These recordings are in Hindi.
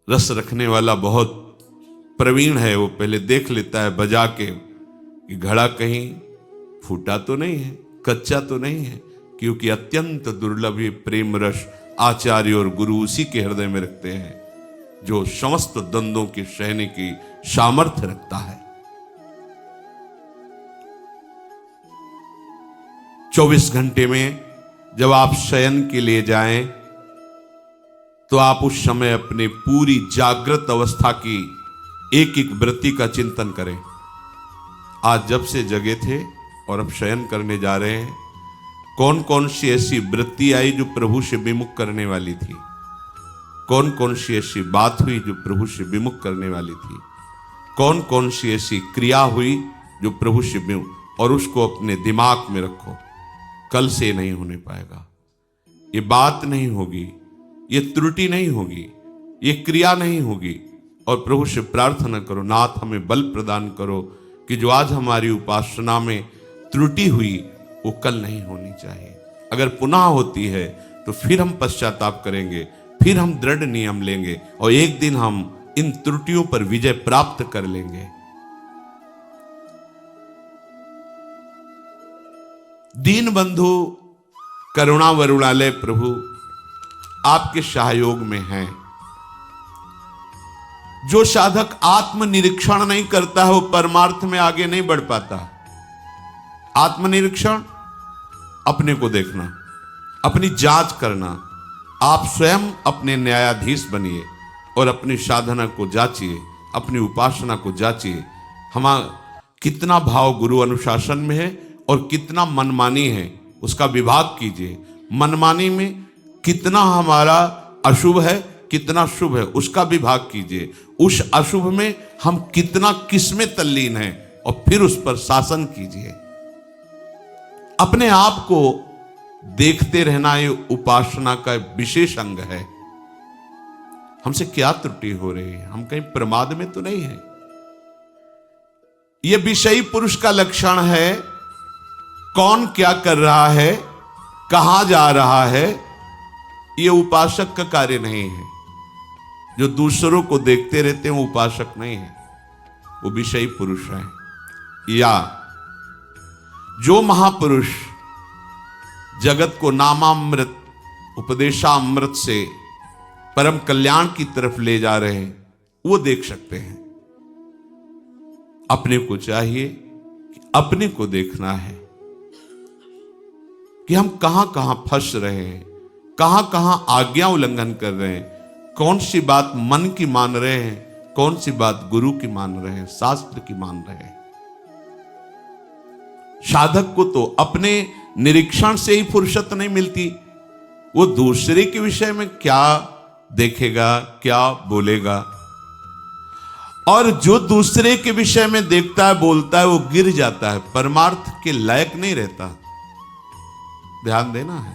रस रखने वाला बहुत प्रवीण है, वो पहले देख लेता है बजा के कि घड़ा कहीं फूटा तो नहीं है, कच्चा तो नहीं है, क्योंकि अत्यंत दुर्लभ ये प्रेम रस आचार्य और गुरु उसी के हृदय में रखते हैं जो समस्त द्वंद्वों के सहने की सामर्थ्य रखता है। 24 घंटे में जब आप शयन के लिए जाएं तो आप उस समय अपने पूरी जागृत अवस्था की एक एक वृत्ति का चिंतन करें। आज जब से जगे थे और अब शयन करने जा रहे हैं, कौन कौन सी ऐसी वृत्ति आई जो प्रभु से विमुख करने वाली थी, कौन कौन सी ऐसी बात हुई जो प्रभु से विमुख करने वाली थी, कौन कौन सी ऐसी क्रिया हुई जो प्रभु से विमुख, और उसको अपने दिमाग में रखो। कल से नहीं होने पाएगा, ये बात नहीं होगी, ये त्रुटि नहीं होगी, ये क्रिया नहीं होगी। और प्रभु से प्रार्थना करो, नाथ हमें बल प्रदान करो कि जो आज हमारी उपासना में त्रुटि हुई वो कल नहीं होनी चाहिए। अगर पुनः होती है तो फिर हम पश्चाताप करेंगे, फिर हम दृढ़ नियम लेंगे और एक दिन हम इन त्रुटियों पर विजय प्राप्त कर लेंगे। दीन बंधु करुणा वरुणालय प्रभु आपके सहयोग में हैं। जो साधक आत्मनिरीक्षण नहीं करता है वो परमार्थ में आगे नहीं बढ़ पाता। आत्मनिरीक्षण, अपने को देखना, अपनी जांच करना। आप स्वयं अपने न्यायाधीश बनिए और अपनी साधना को जांचिए, अपनी उपासना को जांचिए। हमारा कितना भाव गुरु अनुशासन में है और कितना मनमानी है उसका विभाग कीजिए। मनमानी में कितना हमारा अशुभ है, कितना शुभ है उसका विभाग कीजिए। उस अशुभ में हम कितना किसमें तल्लीन हैं और फिर उस पर शासन कीजिए। अपने आप को देखते रहना ये उपासना का विशेष अंग है। हमसे क्या त्रुटि हो रही है, हम कहीं प्रमाद में तो नहीं है। यह विषयी पुरुष का लक्षण है। कौन क्या कर रहा है, कहां जा रहा है, यह उपासक का कार्य नहीं है। जो दूसरों को देखते रहते हैं वो उपासक नहीं है, वो विषयी पुरुष है। या जो महापुरुष जगत को नामामृत उपदेशामृत से परम कल्याण की तरफ ले जा रहे हैं वो देख सकते हैं। अपने को चाहिए कि अपने को देखना है कि हम कहां कहां फंस रहे हैं, कहां कहां आज्ञा उल्लंघन कर रहे हैं, कौन सी बात मन की मान रहे हैं, कौन सी बात गुरु की मान रहे हैं, शास्त्र की मान रहे हैं। साधक को तो अपने निरीक्षण से ही फुर्सत नहीं मिलती। वो दूसरे के विषय में क्या देखेगा, क्या बोलेगा। और जो दूसरे के विषय में देखता है, बोलता है, वो गिर जाता है, परमार्थ के लायक नहीं रहता। ध्यान देना है।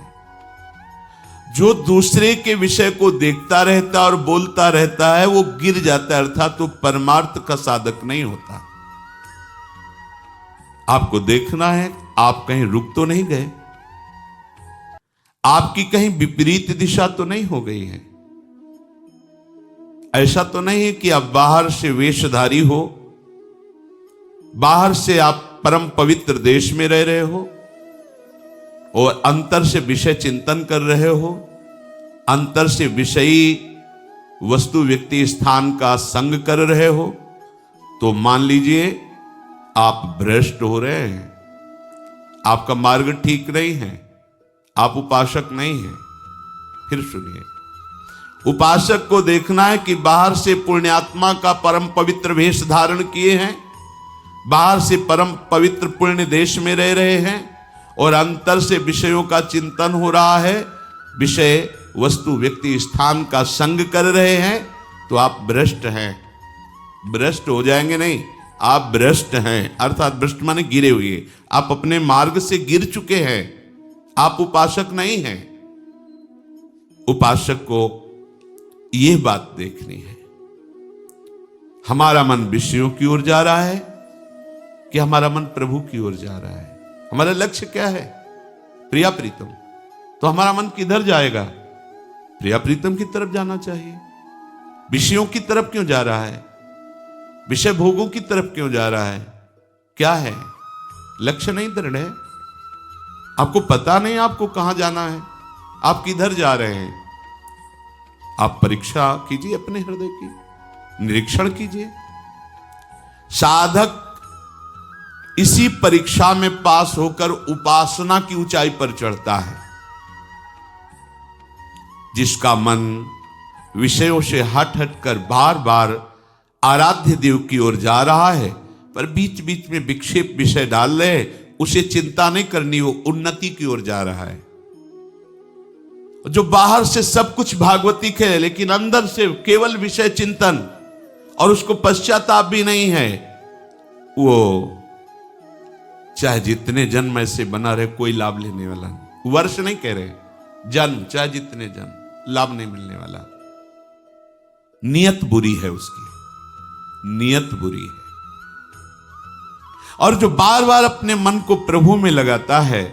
जो दूसरे के विषय को देखता रहता और बोलता रहता है वो गिर जाता है, अर्थात तो परमार्थ का साधक नहीं होता। आपको देखना है आप कहीं रुक तो नहीं गए, आपकी कहीं विपरीत दिशा तो नहीं हो गई है। ऐसा तो नहीं है कि आप बाहर से वेशधारी हो, बाहर से आप परम पवित्र देश में रह रहे हो और अंतर से विषय चिंतन कर रहे हो, अंतर से विषयी वस्तु व्यक्ति स्थान का संग कर रहे हो, तो मान लीजिए आप भ्रष्ट हो रहे हैं, आपका मार्ग ठीक नहीं है, आप उपासक नहीं हैं। फिर सुनिए, उपासक को देखना है कि बाहर से पुण्यात्मा का परम पवित्र वेश धारण किए हैं, बाहर से परम पवित्र पुण्य देश में रह रहे हैं और अंतर से विषयों का चिंतन हो रहा है, विषय वस्तु व्यक्ति स्थान का संग कर रहे हैं, तो आप भ्रष्ट हैं। भ्रष्ट हो जाएंगे नहीं, आप भ्रष्ट हैं, अर्थात भ्रष्ट माने गिरे हुए। आप अपने मार्ग से गिर चुके हैं, आप उपासक नहीं हैं। उपासक को यह बात देखनी है, हमारा मन विषयों की ओर जा रहा है कि हमारा मन प्रभु की ओर जा रहा है। हमारा लक्ष्य क्या है? प्रिया प्रीतम। तो हमारा मन किधर जाएगा? प्रिया प्रीतम की तरफ जाना चाहिए। विषयों की तरफ क्यों जा रहा है? विषय भोगों की तरफ क्यों जा रहा है? क्या है? लक्ष्य नहीं दृढ़ है, आपको पता नहीं आपको कहां जाना है, आप किधर जा रहे हैं। आप परीक्षा कीजिए अपने हृदय की, निरीक्षण कीजिए। साधक इसी परीक्षा में पास होकर उपासना की ऊंचाई पर चढ़ता है। जिसका मन विषयों से हट कर बार बार आराध्य देव की ओर जा रहा है, पर बीच बीच में विक्षेप विषय डाल रहे, उसे चिंता नहीं करनी, वो उन्नति की ओर जा रहा है। जो बाहर से सब कुछ भागवती खेले, लेकिन अंदर से केवल विषय चिंतन और उसको पश्चाताप भी नहीं है, वो चाहे जितने जन्म ऐसे बना रहे कोई लाभ लेने वाला नहीं। वर्ष नहीं कह रहे, जन्म, चाहे जितने जन्म, लाभ नहीं मिलने वाला। नियत बुरी है उसकी, नियत बुरी है। और जो बार बार अपने मन को प्रभु में लगाता है,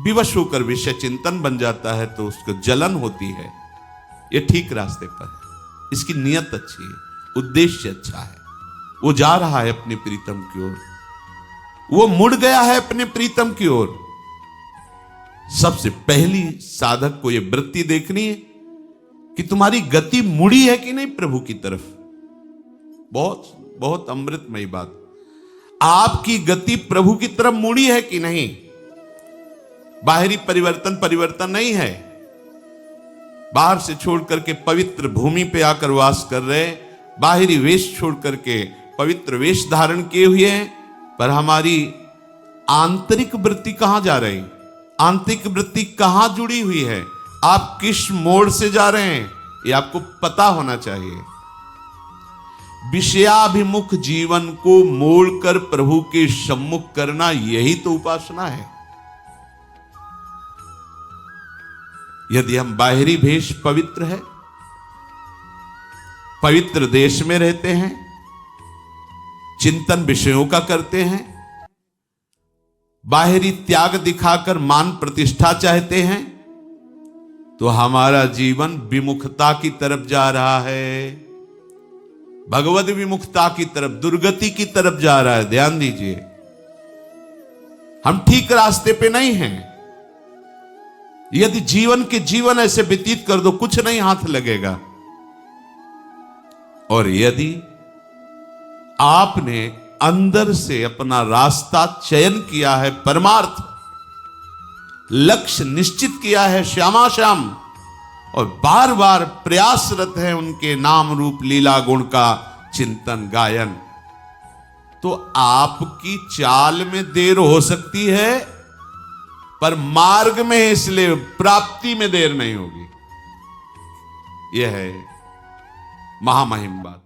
विवश होकर विषय चिंतन बन जाता है, तो उसको जलन होती है। ये ठीक रास्ते पर है, इसकी नियत अच्छी है, उद्देश्य अच्छा है, वो जा रहा है अपने प्रीतम की ओर, वो मुड़ गया है अपने प्रीतम की ओर। सबसे पहली साधक को यह वृत्ति देखनी है कि तुम्हारी गति मुड़ी है कि नहीं प्रभु की तरफ। बहुत बहुत अमृतमयी बात, आपकी गति प्रभु की तरफ मुड़ी है कि नहीं। बाहरी परिवर्तन नहीं है। बाहर से छोड़ करके पवित्र भूमि पे आकर वास कर रहे, बाहरी वेश छोड़ करके पवित्र वेश धारण किए हुए हैं, पर हमारी आंतरिक वृत्ति कहां जा रही, आंतरिक वृत्ति कहां जुड़ी हुई है, आप किस मोड़ से जा रहे हैं, ये आपको पता होना चाहिए। विषयाभिमुख जीवन को मोड़कर प्रभु के सम्मुख करना, यही तो उपासना है। यदि हम बाहरी भेष पवित्र है, पवित्र देश में रहते हैं, चिंतन विषयों का करते हैं, बाहरी त्याग दिखाकर मान प्रतिष्ठा चाहते हैं, तो हमारा जीवन विमुखता की तरफ जा रहा है, भगवद विमुखता की तरफ, दुर्गति की तरफ जा रहा है। ध्यान दीजिए, हम ठीक रास्ते पे नहीं हैं। यदि जीवन ऐसे व्यतीत कर दो, कुछ नहीं हाथ लगेगा। और यदि आपने अंदर से अपना रास्ता चयन किया है, परमार्थ लक्ष्य निश्चित किया है श्यामा श्याम, और बार बार प्रयासरत है उनके नाम रूप लीला गुण का चिंतन गायन, तो आपकी चाल में देर हो सकती है, पर मार्ग में, इसलिए प्राप्ति में देर नहीं होगी। यह है महामहिम बात।